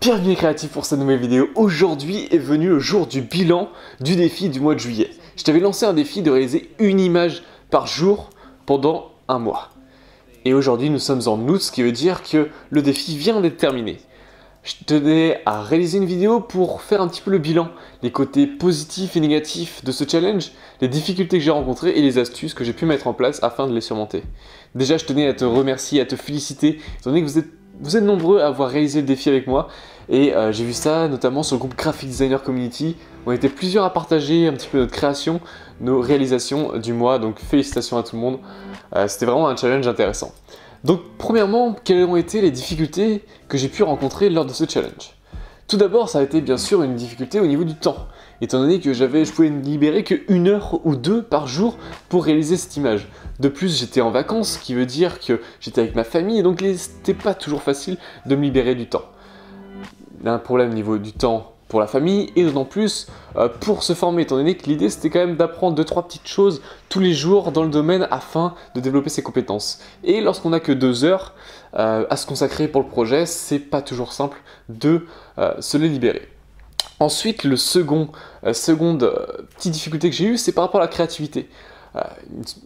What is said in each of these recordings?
Bienvenue les créatifs pour cette nouvelle vidéo. Aujourd'hui est venu le jour du bilan du défi du mois de juillet. Je t'avais lancé un défi de réaliser une image par jour pendant un mois. Et aujourd'hui nous sommes en août, ce qui veut dire que le défi vient d'être terminé. Je tenais à réaliser une vidéo pour faire un petit peu le bilan, les côtés positifs et négatifs de ce challenge, les difficultés que j'ai rencontrées et les astuces que j'ai pu mettre en place afin de les surmonter. Déjà je tenais à te remercier, à te féliciter, étant donné que vous êtes nombreux à avoir réalisé le défi avec moi et j'ai vu ça notamment sur le groupe Graphic Designer Community. On était plusieurs à partager un petit peu notre création, nos réalisations du mois, donc félicitations à tout le monde. C'était vraiment un challenge intéressant. Donc premièrement, quelles ont été les difficultés que j'ai pu rencontrer lors de ce challenge? Tout d'abord, ça a été bien sûr une difficulté au niveau du temps, étant donné que je pouvais ne libérer que 1 heure ou 2 par jour pour réaliser cette image. De plus, j'étais en vacances, ce qui veut dire que j'étais avec ma famille, et donc c'était pas toujours facile de me libérer du temps. Un problème au niveau du temps pour la famille, et d'autant plus pour se former, étant donné que l'idée c'était quand même d'apprendre 2-3 petites choses tous les jours dans le domaine afin de développer ses compétences. Et lorsqu'on n'a que 2 heures à se consacrer pour le projet, c'est pas toujours simple de se les libérer. Ensuite, le seconde petite difficulté que j'ai eue, c'est par rapport à la créativité.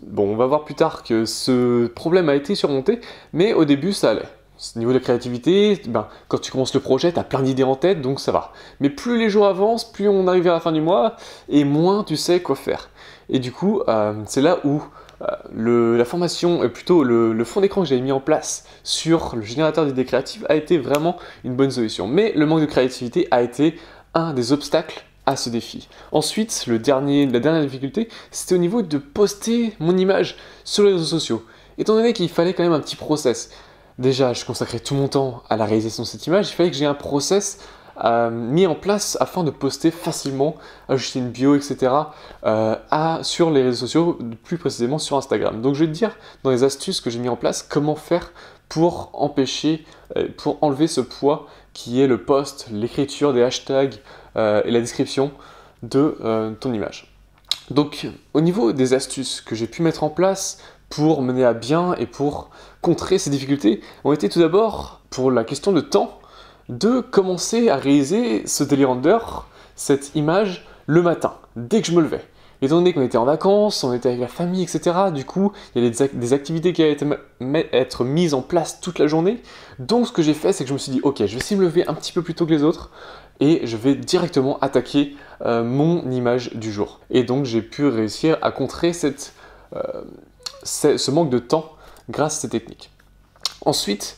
Bon, on va voir plus tard que ce problème a été surmonté, mais au début ça allait. Au niveau de la créativité, quand tu commences le projet, tu as plein d'idées en tête, donc ça va. Mais plus les jours avancent, plus on arrive à la fin du mois, et moins tu sais quoi faire. Et du coup, c'est là où la formation, et plutôt le fond d'écran que j'avais mis en place sur le générateur d'idées créatives a été vraiment une bonne solution. Mais le manque de créativité a été un des obstacles à ce défi. Ensuite, la dernière difficulté, c'était au niveau de poster mon image sur les réseaux sociaux. Étant donné qu'il fallait quand même un petit process. Déjà, je consacrais tout mon temps à la réalisation de cette image, il fallait que j'ai un process mis en place afin de poster facilement, ajouter une bio, etc. Sur les réseaux sociaux, plus précisément sur Instagram. Donc je vais te dire dans les astuces que j'ai mis en place comment faire pour enlever ce poids qui est le post, l'écriture des hashtags et la description de ton image. Donc au niveau des astuces que j'ai pu mettre en place pour mener à bien et pour contrer ces difficultés, ont été tout d'abord, pour la question de temps, de commencer à réaliser ce daily render, cette image, le matin, dès que je me levais. Étant donné qu'on était en vacances, on était avec la famille, etc., du coup, il y a des activités qui allaient être mises en place toute la journée. Donc ce que j'ai fait, c'est que je me suis dit, ok, je vais essayer de me lever un petit peu plus tôt que les autres, et je vais directement attaquer mon image du jour. Et donc j'ai pu réussir à contrer ce manque de temps grâce à ces techniques. Ensuite,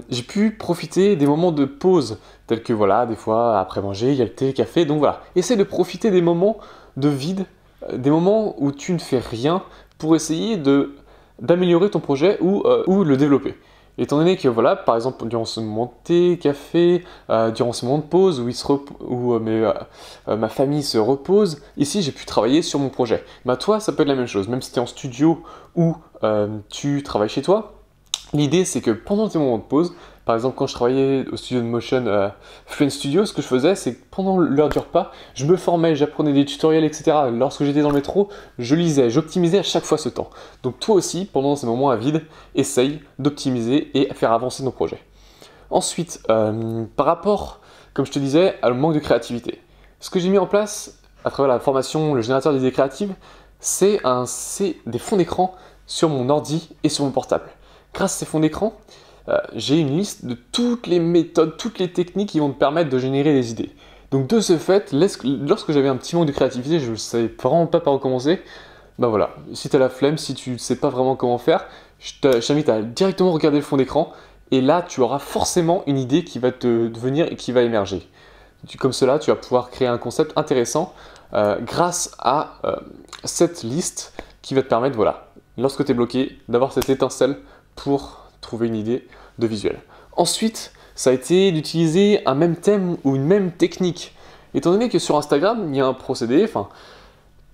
j'ai pu profiter des moments de pause, tels que voilà, des fois après manger, il y a le thé, le café, donc voilà. Essaie de profiter des moments de vide, des moments où tu ne fais rien pour essayer d'améliorer ton projet ou le développer. Étant donné que voilà, par exemple, durant ce moment de thé, café, durant ce moment de pause où ma famille se repose, ici j'ai pu travailler sur mon projet. Toi, ça peut être la même chose, même si tu es en studio ou tu travailles chez toi. L'idée, c'est que pendant tes moments de pause, par exemple quand je travaillais au studio de motion Fluent Studio, ce que je faisais, c'est que pendant l'heure du repas, je me formais, j'apprenais des tutoriels, etc. Lorsque j'étais dans le métro, je lisais, j'optimisais à chaque fois ce temps. Donc toi aussi, pendant ces moments à vide, essaye d'optimiser et faire avancer nos projets. Ensuite, par rapport, comme je te disais, au manque de créativité, ce que j'ai mis en place à travers la formation, le générateur d'idées créatives, c'est des fonds d'écran sur mon ordi et sur mon portable. Grâce à ces fonds d'écran, j'ai une liste de toutes les méthodes, toutes les techniques qui vont te permettre de générer des idées. Donc de ce fait, lorsque j'avais un petit manque de créativité, je ne savais vraiment pas par où commencer, voilà, si tu as la flemme, si tu ne sais pas vraiment comment faire, je t'invite à directement regarder le fond d'écran, et là tu auras forcément une idée qui va te venir et qui va émerger. Comme cela, tu vas pouvoir créer un concept intéressant grâce à cette liste qui va te permettre, voilà, lorsque tu es bloqué, d'avoir cette étincelle pour trouver une idée de visuel. Ensuite, ça a été d'utiliser un même thème ou une même technique. Étant donné que sur Instagram, il y a un procédé,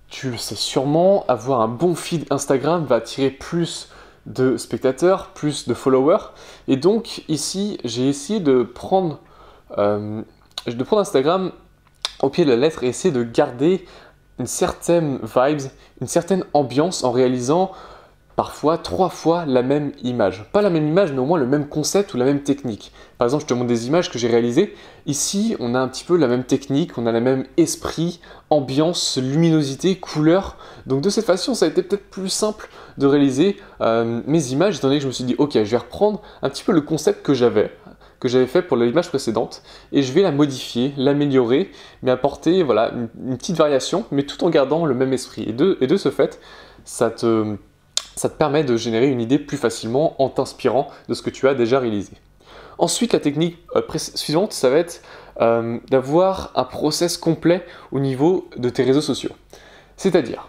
tu le sais sûrement, avoir un bon feed Instagram va attirer plus de spectateurs, plus de followers. Et donc ici, j'ai essayé de prendre Instagram au pied de la lettre et essayer de garder une certaine vibes, une certaine ambiance en réalisant parfois 3 fois la même image. Pas la même image, mais au moins le même concept ou la même technique. Par exemple, je te montre des images que j'ai réalisées. Ici, on a un petit peu la même technique, on a le même esprit, ambiance, luminosité, couleur. Donc de cette façon, ça a été peut-être plus simple de réaliser mes images, étant donné que je me suis dit, ok, je vais reprendre un petit peu le concept que j'avais fait pour l'image précédente, et je vais la modifier, l'améliorer, mais apporter voilà, une petite variation, mais tout en gardant le même esprit. Et de ce fait, ça te permet de générer une idée plus facilement en t'inspirant de ce que tu as déjà réalisé. Ensuite, la technique suivante, ça va être d'avoir un process complet au niveau de tes réseaux sociaux. C'est-à-dire,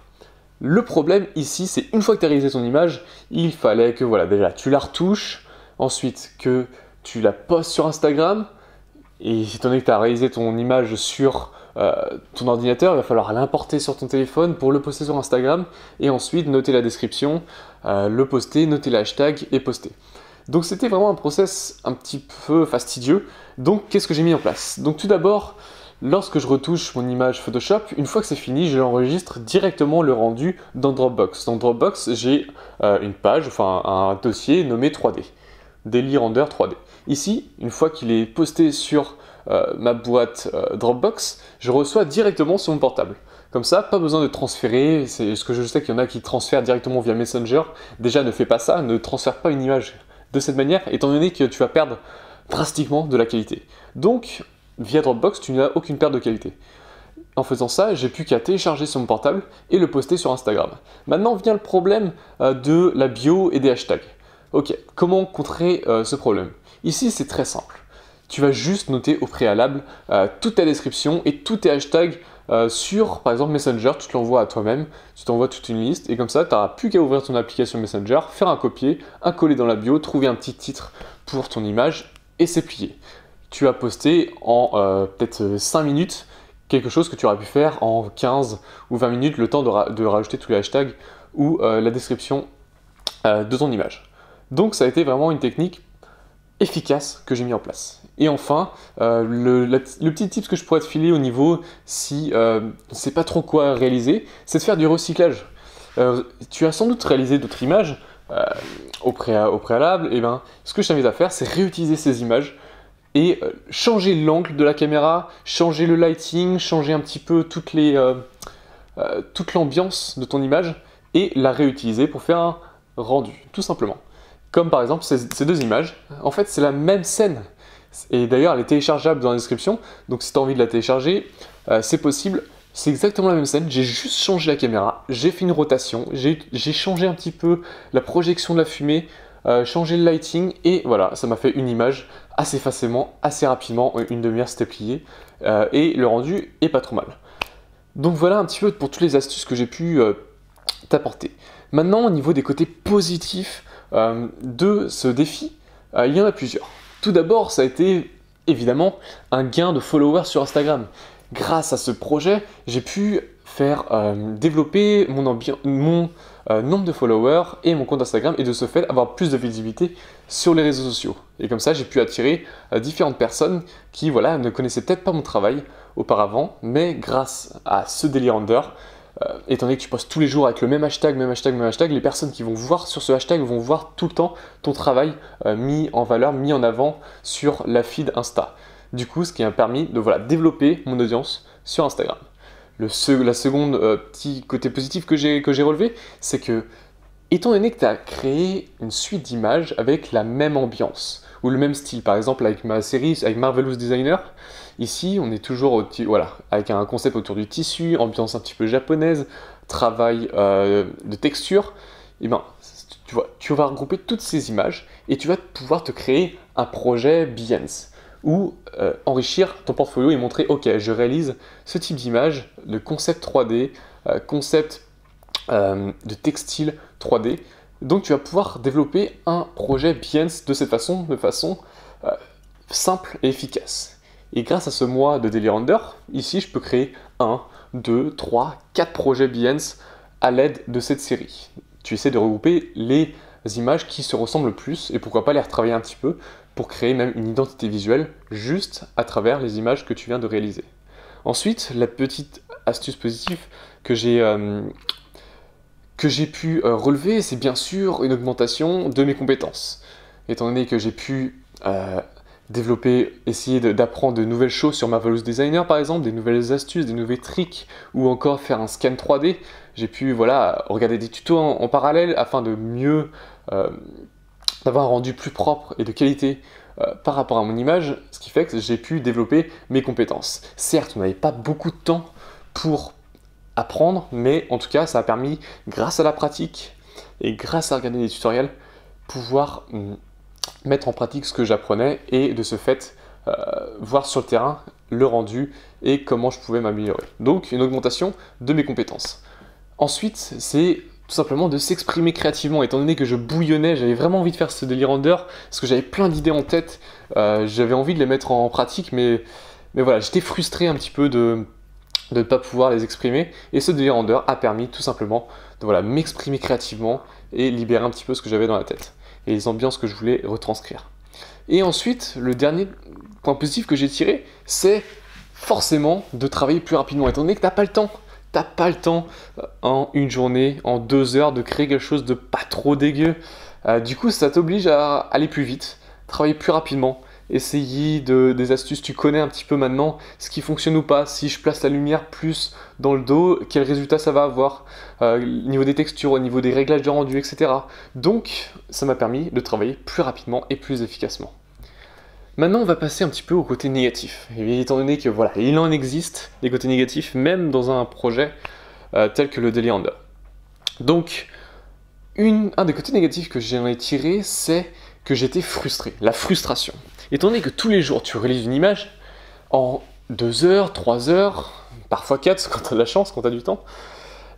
le problème ici, c'est une fois que tu as réalisé ton image, il fallait que voilà, déjà tu la retouches, ensuite que tu la postes sur Instagram, et étant donné que tu as réalisé ton image sur ton ordinateur, il va falloir l'importer sur ton téléphone pour le poster sur Instagram, et ensuite noter la description, le poster, noter le hashtag et poster. Donc c'était vraiment un process un petit peu fastidieux. Donc qu'est-ce que j'ai mis en place? Donc tout d'abord, lorsque je retouche mon image Photoshop, une fois que c'est fini, je l'enregistre directement le rendu dans Dropbox. Dans Dropbox, j'ai une page, enfin un dossier nommé 3D, Daily Render 3D. Ici, une fois qu'il est posté sur ma boîte Dropbox, je reçois directement sur mon portable. Comme ça, pas besoin de transférer, c'est ce que je sais qu'il y en a qui transfèrent directement via Messenger. Déjà, ne fais pas ça, ne transfère pas une image de cette manière, étant donné que tu vas perdre drastiquement de la qualité. Donc, via Dropbox, tu n'as aucune perte de qualité. En faisant ça, j'ai plus qu'à télécharger sur mon portable et le poster sur Instagram. Maintenant vient le problème de la bio et des hashtags. Ok, comment contrer ce problème? Ici, c'est très simple. Tu vas juste noter au préalable toute ta description et tous tes hashtags sur, par exemple, Messenger. Tu te l'envoies à toi-même, tu t'envoies toute une liste et comme ça, tu n'auras plus qu'à ouvrir ton application Messenger, faire un copier, un coller dans la bio, trouver un petit titre pour ton image et c'est plié. Tu as posté en peut-être 5 minutes quelque chose que tu aurais pu faire en 15 ou 20 minutes, le temps de rajouter tous les hashtags ou la description de ton image. Donc ça a été vraiment une technique efficace que j'ai mis en place. Et enfin, le petit tip que je pourrais te filer au niveau si tu ne sais pas trop quoi réaliser, c'est de faire du recyclage. Tu as sans doute réalisé d'autres images au préalable, et ben, ce que je t'invite à faire, c'est réutiliser ces images et changer l'angle de la caméra, changer le lighting, changer un petit peu toute l'ambiance de ton image et la réutiliser pour faire un rendu, tout simplement. Comme par exemple ces deux images, en fait c'est la même scène. Et d'ailleurs elle est téléchargeable dans la description, donc si tu as envie de la télécharger, c'est possible. C'est exactement la même scène, j'ai juste changé la caméra, j'ai fait une rotation, j'ai changé un petit peu la projection de la fumée, changé le lighting, et voilà, ça m'a fait une image assez facilement, assez rapidement, une demi-heure c'était plié, et le rendu est pas trop mal. Donc voilà un petit peu pour toutes les astuces que j'ai pu t'apporter. Maintenant au niveau des côtés positifs de ce défi, il y en a plusieurs. Tout d'abord, ça a été évidemment un gain de followers sur Instagram. Grâce à ce projet, j'ai pu faire développer mon nombre de followers et mon compte Instagram et de ce fait avoir plus de visibilité sur les réseaux sociaux. Et comme ça, j'ai pu attirer différentes personnes qui voilà, ne connaissaient peut-être pas mon travail auparavant, mais grâce à ce Daily Render, étant donné que tu postes tous les jours avec le même hashtag, les personnes qui vont voir sur ce hashtag vont voir tout le temps ton travail mis en valeur, mis en avant sur la feed Insta. Du coup, ce qui m'a permis de voilà, développer mon audience sur Instagram. La seconde petit côté positif que j'ai relevé, c'est que, étant donné que tu as créé une suite d'images avec la même ambiance ou le même style, par exemple avec ma série, avec Marvelous Designer, ici on est toujours voilà, avec un concept autour du tissu, ambiance un petit peu japonaise, travail de texture, et ben, tu vas regrouper toutes ces images et tu vas pouvoir te créer un projet Behance ou enrichir ton portfolio et montrer ok, je réalise ce type d'image, de concept 3D, concept de textile 3D. Donc tu vas pouvoir développer un projet Behance de cette façon, de façon simple et efficace. Et grâce à ce mois de Daily Render, ici je peux créer 1, 2, 3, 4 projets Behance à l'aide de cette série. Tu essaies de regrouper les images qui se ressemblent le plus et pourquoi pas les retravailler un petit peu pour créer même une identité visuelle juste à travers les images que tu viens de réaliser. Ensuite, la petite astuce positive que j'ai que j'ai pu relever, c'est bien sûr une augmentation de mes compétences. Étant donné que j'ai pu développer, essayer d'apprendre de nouvelles choses sur Marvelous Designer par exemple, des nouvelles astuces, des nouveaux tricks, ou encore faire un scan 3D, j'ai pu voilà, regarder des tutos en parallèle afin de mieux, d'avoir un rendu plus propre et de qualité par rapport à mon image, ce qui fait que j'ai pu développer mes compétences. Certes, on n'avait pas beaucoup de temps pour apprendre, mais en tout cas, ça a permis, grâce à la pratique et grâce à regarder des tutoriels, pouvoir mettre en pratique ce que j'apprenais et de ce fait, voir sur le terrain le rendu et comment je pouvais m'améliorer. Donc, une augmentation de mes compétences. Ensuite, c'est tout simplement de s'exprimer créativement. Étant donné que je bouillonnais, j'avais vraiment envie de faire ce Daily Render, parce que j'avais plein d'idées en tête, j'avais envie de les mettre en pratique, mais voilà, j'étais frustré un petit peu de ne pas pouvoir les exprimer, et ce Daily Render a permis tout simplement de voilà, m'exprimer créativement et libérer un petit peu ce que j'avais dans la tête, et les ambiances que je voulais retranscrire. Et ensuite, le dernier point positif que j'ai tiré, c'est forcément de travailler plus rapidement, étant donné que t'as pas le temps en une journée, en 2 heures, de créer quelque chose de pas trop dégueu. Du coup, ça t'oblige à aller plus vite, travailler plus rapidement, essayer des astuces, tu connais un petit peu maintenant ce qui fonctionne ou pas, si je place la lumière plus dans le dos, quel résultat ça va avoir, au niveau des textures, au niveau des réglages de rendu, etc. Donc, ça m'a permis de travailler plus rapidement et plus efficacement. Maintenant, on va passer un petit peu au côté négatif. Et étant donné que voilà, il en existe des côtés négatifs, même dans un projet tel que le Daily Render. Donc, un des côtés négatifs que j'en ai tiré, c'est que j'étais frustré. La frustration. Étant donné que tous les jours, tu réalises une image en 2 heures, 3 heures, parfois 4 quand tu as de la chance, quand tu as du temps.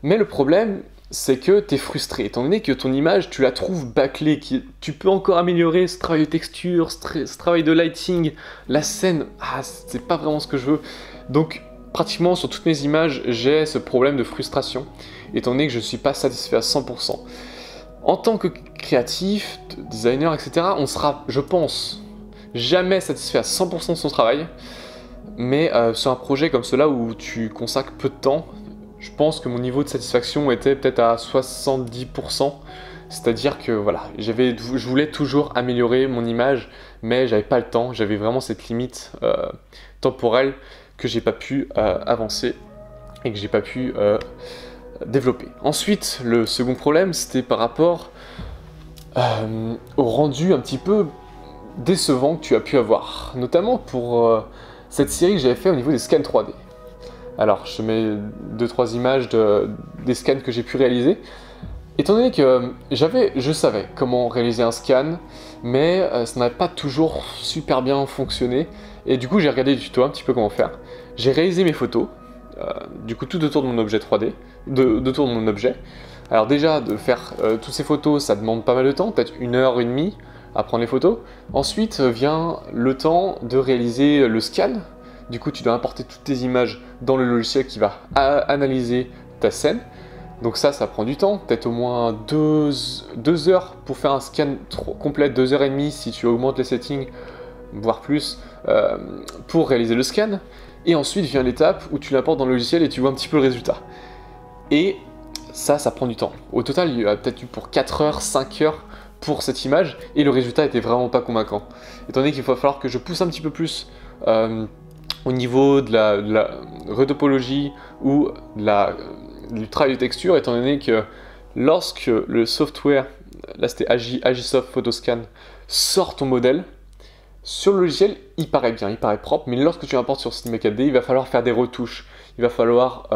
Mais le problème, c'est que tu es frustré, étant donné que ton image, tu la trouves bâclée, tu peux encore améliorer ce travail de texture, ce travail de lighting, la scène, c'est pas vraiment ce que je veux. Donc, pratiquement sur toutes mes images, j'ai ce problème de frustration, étant donné que je ne suis pas satisfait à 100%. En tant que créatif, designer, etc., on sera, je pense, jamais satisfait à 100% de son travail, mais sur un projet comme cela où tu consacres peu de temps, je pense que mon niveau de satisfaction était peut-être à 70%, c'est-à-dire que voilà, je voulais toujours améliorer mon image, mais j'avais pas le temps, j'avais vraiment cette limite temporelle que j'ai pas pu avancer et que j'ai pas pu développer. Ensuite, le second problème, c'était par rapport au rendu un petit peu décevant que tu as pu avoir, notamment pour cette série que j'avais fait au niveau des scans 3D. Alors, je mets 2-3 images des scans que j'ai pu réaliser. Étant donné que je savais comment réaliser un scan, mais ça n'avait pas toujours super bien fonctionné. Et du coup, j'ai regardé des tutos un petit peu comment faire. J'ai réalisé mes photos, du coup tout autour de mon objet 3D, autour de mon objet. Alors déjà, de faire toutes ces photos, ça demande pas mal de temps, peut-être 1 heure et demie à prendre les photos. Ensuite vient le temps de réaliser le scan. Du coup, tu dois importer toutes tes images dans le logiciel qui va analyser ta scène. Donc ça prend du temps, peut-être au moins 2 heures pour faire un scan complet, 2 heures et demie si tu augmentes les settings, voire plus, pour réaliser le scan. Et ensuite vient l'étape où tu l'importes dans le logiciel et tu vois un petit peu le résultat. Et ça prend du temps. Au total, il y a peut-être eu pour 4 heures, 5 heures pour cette image, et le résultat était vraiment pas convaincant. Étant donné qu'il va falloir que je pousse un petit peu plus au niveau de la retopologie ou du travail de texture, étant donné que lorsque le software, là c'était Agisoft Photoscan, sort ton modèle, sur le logiciel, il paraît bien, il paraît propre, mais lorsque tu importes sur Cinema 4D, il va falloir faire des retouches, il va falloir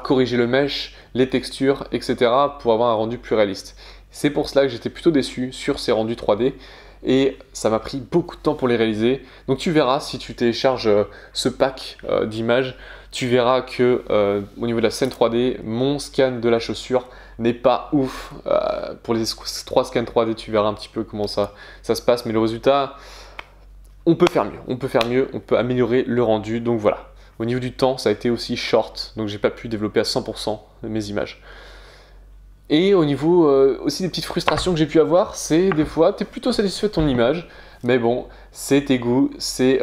corriger le mesh, les textures, etc. pour avoir un rendu plus réaliste. C'est pour cela que j'étais plutôt déçu sur ces rendus 3D, et ça m'a pris beaucoup de temps pour les réaliser. Donc tu verras, si tu télécharges ce pack d'images, tu verras que au niveau de la scène 3D, mon scan de la chaussure n'est pas ouf. Pour les 3 scans 3D, tu verras un petit peu comment ça se passe, mais le résultat, on peut faire mieux, on peut améliorer le rendu, donc voilà. Au niveau du temps, ça a été aussi short, donc j'ai pas pu développer à 100% mes images. Et au niveau aussi des petites frustrations que j'ai pu avoir, c'est des fois, tu es plutôt satisfait de ton image, mais bon, c'est tes goûts, c'est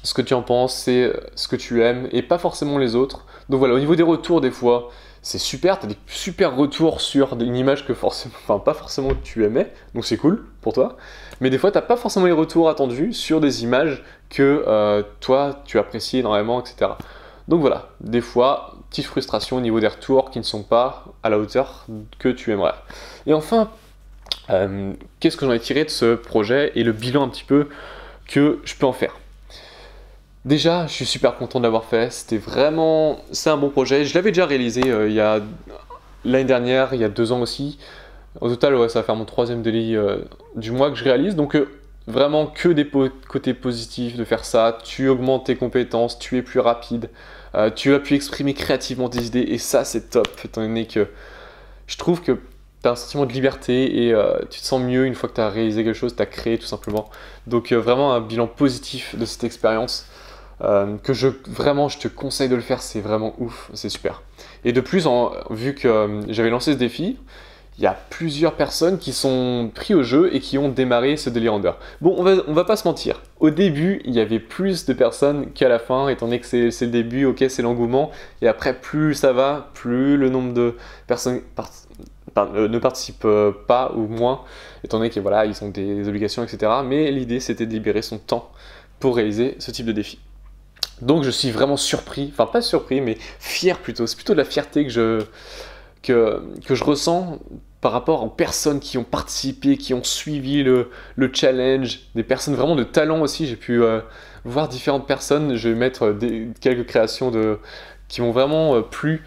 ce que tu en penses, c'est ce que tu aimes, et pas forcément les autres. Donc voilà, au niveau des retours, des fois, c'est super, tu as des super retours sur une image que forcément, enfin pas forcément que tu aimais, donc c'est cool pour toi, mais des fois tu n'as pas forcément les retours attendus sur des images que toi tu apprécies énormément, etc. Donc voilà, des fois, petite frustration au niveau des retours qui ne sont pas à la hauteur que tu aimerais. Et enfin, qu'est-ce que j'en ai tiré de ce projet et le bilan un petit peu que je peux en faire? Déjà, je suis super content de l'avoir fait, c'est un bon projet. Je l'avais déjà réalisé l'année dernière, il y a 2 ans aussi. Au total, ouais, ça va faire mon 3e daily du mois que je réalise, donc vraiment que des côtés positifs de faire ça. Tu augmentes tes compétences, tu es plus rapide, tu as pu exprimer créativement tes idées, et ça c'est top, étant donné que je trouve que tu as un sentiment de liberté et tu te sens mieux une fois que tu as réalisé quelque chose, tu as créé tout simplement. Donc vraiment un bilan positif de cette expérience. Vraiment je te conseille de le faire, c'est vraiment ouf, c'est super. Et de plus, vu que j'avais lancé ce défi, il y a plusieurs personnes qui sont pris au jeu et qui ont démarré ce Daily Render. Bon, on va pas se mentir, au début il y avait plus de personnes qu'à la fin, étant donné que c'est le début, ok, c'est l'engouement, et après plus ça va, plus le nombre de personnes ne participent pas ou moins, étant donné que voilà, ils ont des obligations, etc. Mais l'idée c'était de libérer son temps pour réaliser ce type de défi. Donc je suis vraiment surpris, enfin pas surpris, mais fier plutôt. C'est plutôt de la fierté que je ressens par rapport aux personnes qui ont participé, qui ont suivi le challenge, des personnes vraiment de talent aussi. J'ai pu voir différentes personnes, je vais mettre quelques créations qui m'ont vraiment plu.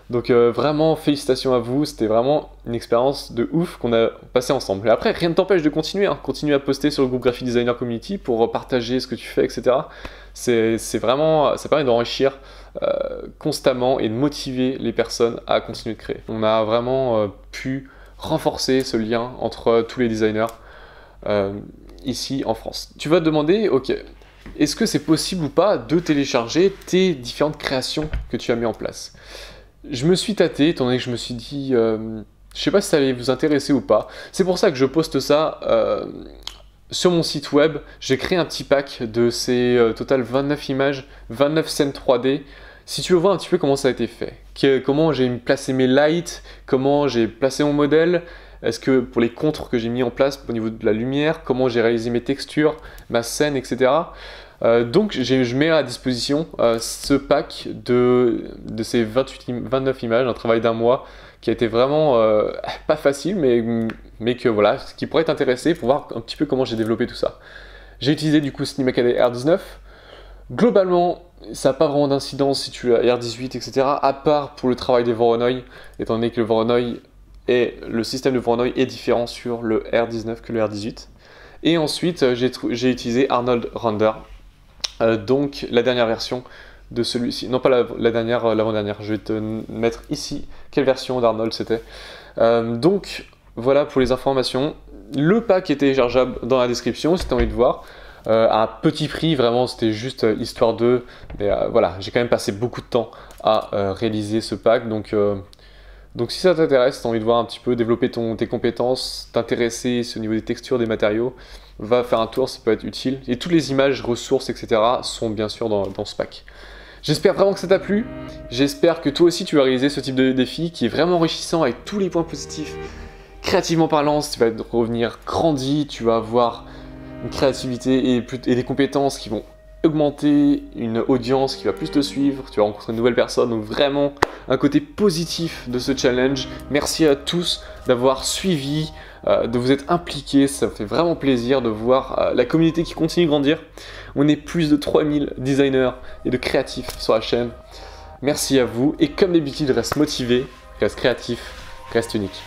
Donc vraiment félicitations à vous, c'était vraiment une expérience de ouf qu'on a passé ensemble. Et après, rien ne t'empêche de continuer, hein. Continue à poster sur le groupe Graphic Designer Community pour partager ce que tu fais, etc. C'est vraiment, ça permet d'enrichir constamment et de motiver les personnes à continuer de créer. On a vraiment pu renforcer ce lien entre tous les designers ici en France. Tu vas te demander, ok, est-ce que c'est possible ou pas de télécharger tes différentes créations que tu as mis en place? Je me suis tâté, étant donné que je me suis dit, je sais pas si ça allait vous intéresser ou pas. C'est pour ça que je poste ça sur mon site web. J'ai créé un petit pack de ces total 29 images, 29 scènes 3D. Si tu veux voir un petit peu comment ça a été fait, comment j'ai placé mes lights, comment j'ai placé mon modèle, est-ce que pour les contres que j'ai mis en place au niveau de la lumière, comment j'ai réalisé mes textures, ma scène, etc. Donc je mets à disposition ce pack de ces 29 images, un travail d'un mois qui a été vraiment pas facile, mais que voilà, qui pourrait t'intéresser pour voir un petit peu comment j'ai développé tout ça. J'ai utilisé du coup Cinemacadet R19. Globalement, ça n'a pas vraiment d'incidence si tu as R18, etc. À part pour le travail des Voronoi, étant donné que le système de Voronoi est différent sur le R19 que le R18. Et ensuite, j'ai utilisé Arnold Render. Donc la dernière version de celui-ci, non pas la dernière, l'avant-dernière, je vais te mettre ici quelle version d'Arnold c'était. Donc voilà pour les informations, le pack est téléchargeable dans la description si tu as envie de voir, à un petit prix, vraiment c'était juste histoire de, mais voilà, j'ai quand même passé beaucoup de temps à réaliser ce pack, donc si ça t'intéresse, si tu as envie de voir un petit peu développer tes compétences, t'intéresser au niveau des textures, des matériaux, va faire un tour, ça peut être utile. Et toutes les images, ressources, etc. sont bien sûr dans ce pack. J'espère vraiment que ça t'a plu. J'espère que toi aussi tu vas réaliser ce type de défi qui est vraiment enrichissant avec tous les points positifs. Créativement parlant, tu vas revenir grandi, tu vas avoir une créativité et des compétences qui vont augmenter, une audience qui va plus te suivre, tu vas rencontrer de nouvelles personnes, donc vraiment un côté positif de ce challenge. Merci à tous d'avoir suivi, de vous être impliqués, ça me fait vraiment plaisir de voir la communauté qui continue de grandir. On est plus de 3000 designers et de créatifs sur la chaîne. Merci à vous et comme d'habitude, reste motivé, reste créatif, reste unique.